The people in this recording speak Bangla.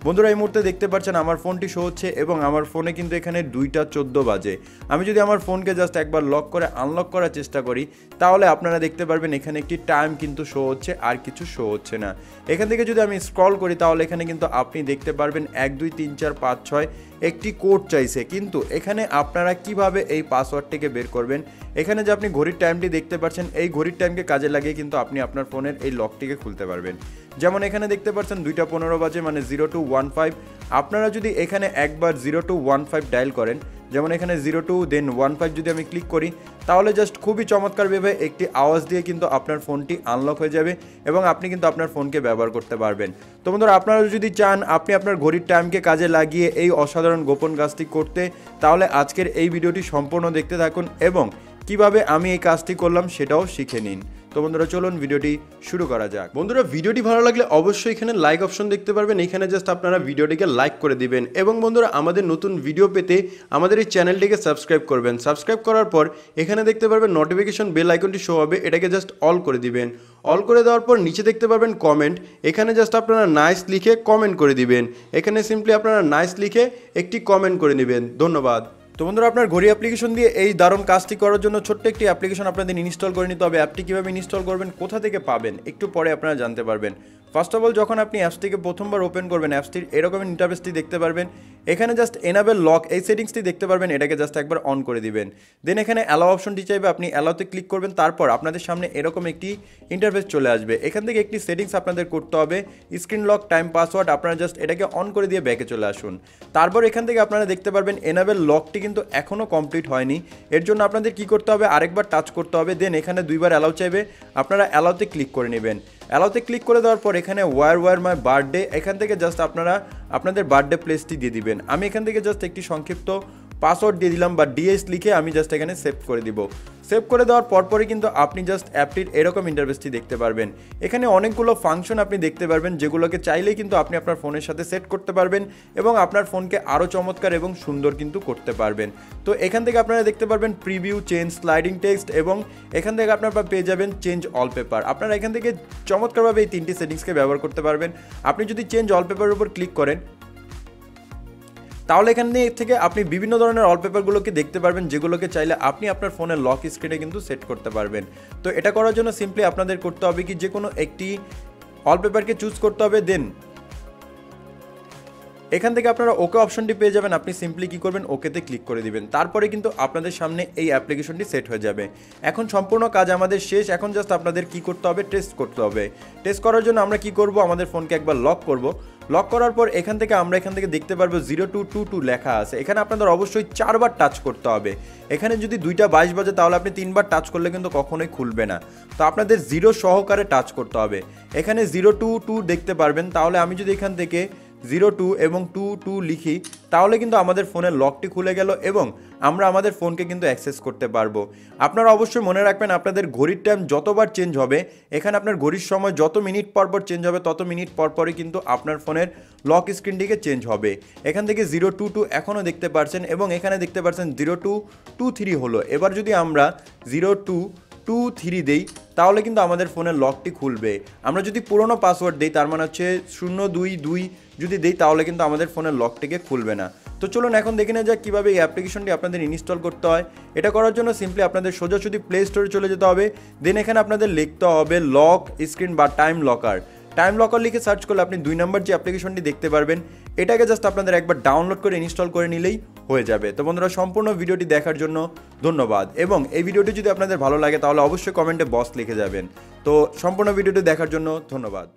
বন্ধুরা এই মুহূর্তে দেখতে পাচ্ছেন আমার ফোনটি শো হচ্ছে এবং আমার ফোনে কিন্তু এখানে 2টা 14 বাজে। আমি যদি আমার ফোনকে জাস্ট একবার লক করে আনলক করার চেষ্টা করি তাহলে আপনারা দেখতে পারবেন এখানে একটি টাইম কিন্তু শো হচ্ছে, আর কিছু শো হচ্ছে না। এখান থেকে যদি আমি স্ক্রল করি তাহলে এখানে কিন্তু আপনি দেখতে পারবেন 1 2 3 4 5 6 একটি কোড চাইছে, কিন্তু এখানে আপনারা কিভাবে এই পাসওয়ার্ডটিকে বের করবেন। এখানে যে আপনি ঘড়ির টাইমটি দেখতে পাচ্ছেন, এই ঘড়ির টাইমকে কাজে লাগিয়ে কিন্তু আপনি আপনার ফোনের এই লকটিকে খুলতে পারবেন। যেমন এখানে দেখতে পাচ্ছেন 2টা 15 বাজে, মানে 0215। আপনারা যদি এখানে একবার 0215 ডায়াল করেন, যেমন এখানে 02 দেন 15 যদি আমি ক্লিক করি তাহলে জাস্ট খুবই চমৎকারভাবে একটি আওয়াজ দিয়ে কিন্তু আপনার ফোনটি আনলক হয়ে যাবে এবং আপনি কিন্তু আপনার ফোনকে ব্যবহার করতে পারবেন। তো বন্ধুরা আপনারা যদি চান আপনি আপনার ঘড়ির টাইমকে কাজে লাগিয়ে এই অসাধারণ গোপন কাজটি করতে, তাহলে আজকের এই ভিডিওটি সম্পূর্ণ দেখতে থাকুন এবং কিভাবে আমি এই কাজটি করলাম সেটাও শিখে নিন। তো বন্ধুরা চলুন ভিডিওটি শুরু করা যাক। বন্ধুরা ভিডিওটি ভালো লাগলে অবশ্যই এখানে লাইক অপশন দেখতে পারবেন, এখানে জাস্ট আপনারা ভিডিওটিকে লাইক করে দিবেন এবং বন্ধুরা আমাদের নতুন ভিডিও পেতে আমাদের এই চ্যানেলটিকে সাবস্ক্রাইব করবেন। সাবস্ক্রাইব করার পর এখানে দেখতে পারবেন নোটিফিকেশন বেল আইকনটি শো হবে, এটাকে জাস্ট অল করে দিবেন। অল করে দেওয়ার পর নিচে দেখতে পারবেন কমেন্ট, এখানে জাস্ট আপনারা নাইস লিখে কমেন্ট করে দিবেন। এখানে সিম্পলি আপনারা নাইস লিখে একটি কমেন্ট করে নেবেন। ধন্যবাদ। তো বন্ধুরা আপনার ঘড়ি অ্যাপ্লিকেশন দিয়ে এই দারুণ কাজটি করার জন্য ছোট্ট একটি অ্যাপ্লিকেশন আপনাদের ইনস্টল করে নিতে হবে। অ্যাপটি কীভাবে ইনস্টল করবেন, কোথা থেকে পাবেন, একটু পরে আপনারা জানতে পারবেন। ফার্স্ট অফ অল যখন আপনি অ্যাপসটিকে প্রথমবার ওপেন করবেন, অ্যাপসটির এরকম ইন্টারফেসটি দেখতে পারবেন। এখানে জাস্ট এনাবেল লক এই সেটিংসটি দেখতে পারবেন, এটাকে জাস্ট একবার অন করে দিবেন। দেন এখানে অ্যালাউ অপশনটি চাইবে, আপনি অ্যালাউতে ক্লিক করবেন। তারপর আপনাদের সামনে এরকম একটি ইন্টারফেস চলে আসবে। এখান থেকে একটি সেটিংস আপনাদের করতে হবে, স্ক্রিন লক টাইম পাসওয়ার্ড। আপনারা জাস্ট এটাকে অন করে দিয়ে ব্যাকে চলে আসুন। তারপর এখান থেকে আপনারা দেখতে পারবেন এনাবেল লকটি কিন্তু এখনও কমপ্লিট হয়নি। এর জন্য আপনাদের কি করতে হবে, আরেকবার টাচ করতে হবে। দেন এখানে 2বার অ্যালাউ চাইবে, আপনারা অ্যালাউতে ক্লিক করে নেবেন। অ্যালাউতে ক্লিক করে দেওয়ার পর এখানে ওয়ার মাই বার্থডে, এখান থেকে জাস্ট আপনারা আপনাদের বার্থডে প্লেসটি দিয়ে দিবেন। আমি এখান থেকে জাস্ট একটি সংক্ষিপ্ত পাসওয়ার্ড দিয়ে দিলাম বা ডিএস লিখে আমি জাস্ট এখানে সেভ করে দিব। সেভ করে দেওয়ার পরপরই কিন্তু আপনি জাস্ট অ্যাপটির এরকম ইন্টারফেসটি দেখতে পারবেন। এখানে অনেকগুলো ফাংশন আপনি দেখতে পারবেন, যেগুলোকে চাইলেই কিন্তু আপনি আপনার ফোনের সাথে সেট করতে পারবেন এবং আপনার ফোনকে আরও চমৎকার এবং সুন্দর কিন্তু করতে পারবেন। তো এখান থেকে আপনারা দেখতে পারবেন প্রিভিউ, চেঞ্জ স্লাইডিং টেক্সট এবং এখান থেকে আপনারা পেয়ে যাবেন চেঞ্জ ওয়ালপেপার। আপনারা এখান থেকে চমৎকারভাবে এই 3টি সেটিংসকে ব্যবহার করতে পারবেন। আপনি যদি চেঞ্জ ওয়ালপেপারের উপর ক্লিক করেন তাহলে এখান থেকে আপনি বিভিন্ন ধরনের ওয়ালপেপারগুলোকে দেখতে পারবেন, যেগুলোকে চাইলে আপনি আপনার ফোনের লক স্ক্রিনে কিন্তু সেট করতে পারবেন। তো এটা করার জন্য সিম্পলি আপনাদের করতে হবে কি, যে কোনো একটি ওয়ালপেপারকে চুজ করতে হবে। দেন এখান থেকে আপনারা ওকে অপশনটি পেয়ে যাবেন। আপনি সিম্পলি কী করবেন, ওকেতে ক্লিক করে দিবেন। তারপরে কিন্তু আপনাদের সামনে এই অ্যাপ্লিকেশনটি সেট হয়ে যাবে। এখন সম্পূর্ণ কাজ আমাদের শেষ। এখন জাস্ট আপনাদের কি করতে হবে, টেস্ট করতে হবে। টেস্ট করার জন্য আমরা কি করব, আমাদের ফোনকে একবার লক করব। লক করার পর এখান থেকে দেখতে পারবো 0222 লেখা আছে। এখানে আপনাদের অবশ্যই 4বার টাচ করতে হবে। এখানে যদি 2টা 22 বাজে তাহলে আপনি 3বার টাচ করলে কিন্তু কখনোই খুলবে না। তো আপনাদের 0 সহকারে টাচ করতে হবে। এখানে 022 দেখতে পারবেন। তাহলে আমি যদি এখান থেকে 02 এবং 22 লিখি তাহলে কিন্তু আমাদের ফোনের লকটি খুলে গেল এবং আমরা আমাদের ফোনকে কিন্তু অ্যাক্সেস করতে পারবো। আপনারা অবশ্যই মনে রাখবেন আপনাদের ঘড়ির টাইম যতবার চেঞ্জ হবে, এখানে আপনার ঘড়ির সময় যত মিনিট পর চেঞ্জ হবে তত মিনিট পরই কিন্তু আপনার ফোনের লক স্ক্রিনটিকে চেঞ্জ হবে। এখান থেকে 022 এখনও দেখতে পাচ্ছেন এবং এখানে দেখতে পাচ্ছেন 0223 হলো। এবার যদি আমরা 0223 দেই তাহলে কিন্তু আমাদের ফোনের লকটি খুলবে। আমরা যদি পুরনো পাসওয়ার্ড দিই, তার মানে হচ্ছে 022 যদি দিই তাহলে কিন্তু আমাদের ফোনের লকটিকে খুলবে না। তো চলুন এখন দেখে নেওয়া যাক কীভাবে এই অ্যাপ্লিকেশনটি আপনাদের ইনস্টল করতে হয়। এটা করার জন্য সিম্পলি আপনাদের সোজাসুজি প্লে স্টোরে চলে যেতে হবে। দেন এখানে আপনাদের লিখতে হবে লক স্ক্রিন বা টাইম লকার। টাইম লকার লিখে সার্চ করলে আপনি 2 নম্বর যে অ্যাপ্লিকেশনটি দেখতে পারবেন, এটাকে জাস্ট আপনাদের একবার ডাউনলোড করে ইনস্টল করে নিলেই হয়ে যাবে। তো বন্ধুরা সম্পূর্ণ ভিডিওটি দেখার জন্য ধন্যবাদ এবং এই ভিডিওটি যদি আপনাদের ভালো লাগে তাহলে অবশ্যই কমেন্টে বস লিখে যাবেন। তো সম্পূর্ণ ভিডিওটি দেখার জন্য ধন্যবাদ।